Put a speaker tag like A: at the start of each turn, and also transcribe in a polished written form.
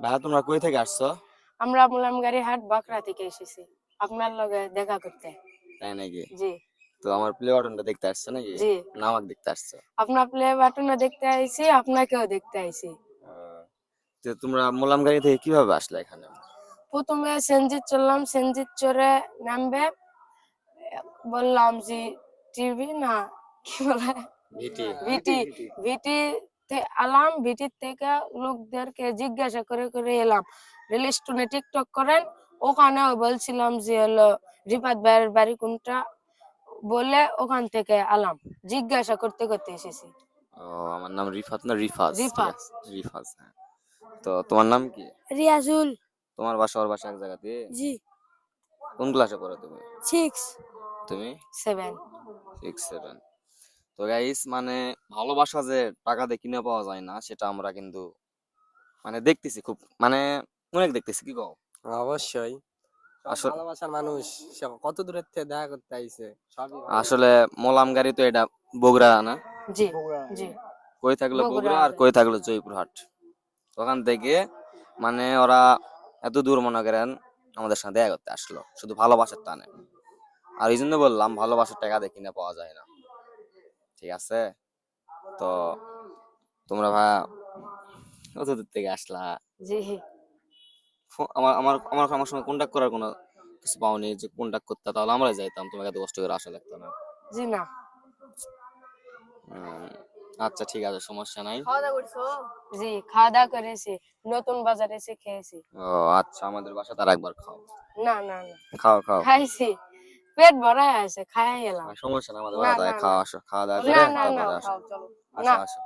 A: ভাইয়া তোমরা কই থেকে আসছো?
B: আমরা মুলামগাড়ি হাট বাঁকড়া থেকে এসেছি আপনার লগে দেখা করতে।
A: তাই নাকি?
B: জি
A: তো আমার প্লে বাটনটা দেখতে আসছো নাকি?
B: জি,
A: না আমাকে দেখতে আসছো?
B: আপনার প্লে বাটনও দেখতে আইছি, আপনাকেও দেখতে আইছি।
A: তো তোমরা মোলামগাড়ি থেকে কিভাবে আসলে এখানে?
B: প্রথমে সেনজিৎ চললাম, সেনজিৎ চড়ে নামবে বললাম যে টিভি না কি বলে
A: ভিটি।
B: ভিটি, ভিটি আলাম, ভিটি থেকে লোকদেরকে জিজ্ঞাসা করে করে এলাম রেল স্টেশনে টিকটক করেন। ওখানেও বলছিলাম যে হলো রিফাত ভাইয়ের বাড়ি কোনটা, বলে ওখান থেকে আলাম, জিজ্ঞাসা করতে করতে এসেছি।
A: ও, আমার নাম রিফাত না রিফাজ, ঠিক
B: রিফাত।
A: আছে রিফাজ, হ্যাঁ। তো তোমার নাম কি?
B: রিয়াজুল।
A: তোমার বাসা ওর বাসা এক জায়গাতে?
B: জি।
A: কোন ক্লাসে পড়ো তুমি?
B: 6
A: তুমি
B: 7।
A: 6 7। তো গাইস, মানে ভালোবাসা যে টাকা দিয়ে কিনে পাওয়া যায় না, সেটা আমরা কিন্তু মানে দেখতেছি, খুব মানে অনেক দেখতেছি, কি কও?
C: অবশ্যই সব
A: আসলে
C: ভালোবাসার মানুষ সব কত দূরের থেকে দেখা করতে আইছে সবই
A: আসলে মোলাম গাড়ি তো এটা বগুড়া না?
B: জি জি,
A: কই থাকলো
B: বগুড়া।
A: বগুড়া আর কই থাকলো জয়পুরহাট। ওখান থেকে মানে ওরা এত দূর মনে করেন আমাদের সাথে দেখা করতে আসলো শুধু ভালোবাসার টানে। আর এই জন্য বললাম ভালোবাসার টাকা দিয়ে কিনে পাওয়া যায় না, ঠিক আছে? তো তোমরা ভাই কত দূর থেকে আসলা?
B: জি
A: আমার আমার আমার আমার সঙ্গে কন্ট্যাক্ট করার কোনো কিছু পাওনি যে কন্ট্যাক্ট করতে, তাহলে আমরা যাইতাম, তোমাকে এত কষ্ট করে আসা লাগতো না।
B: জি না।
A: উম, আচ্ছা ঠিক আছে, সমস্যা নাই।
B: জি, খাওয়া দাওয়া করেছি, নতুন বাজারে এসে খেয়েছি।
A: ও আচ্ছা, আমাদের বাসা তার একবার খাও।
B: না না না,
A: খাও খাও।
B: খাইছি, পেট ভরা আছে, খাই এলাম।
A: সমস্যা না, আমাদের
B: না
A: বাসা তাই
B: না না
A: খাওয়া, আসো খাওয়া দাওয়া
B: না
A: করে
B: না না,
A: তারপরে আসো।
B: না
A: আসো আসো।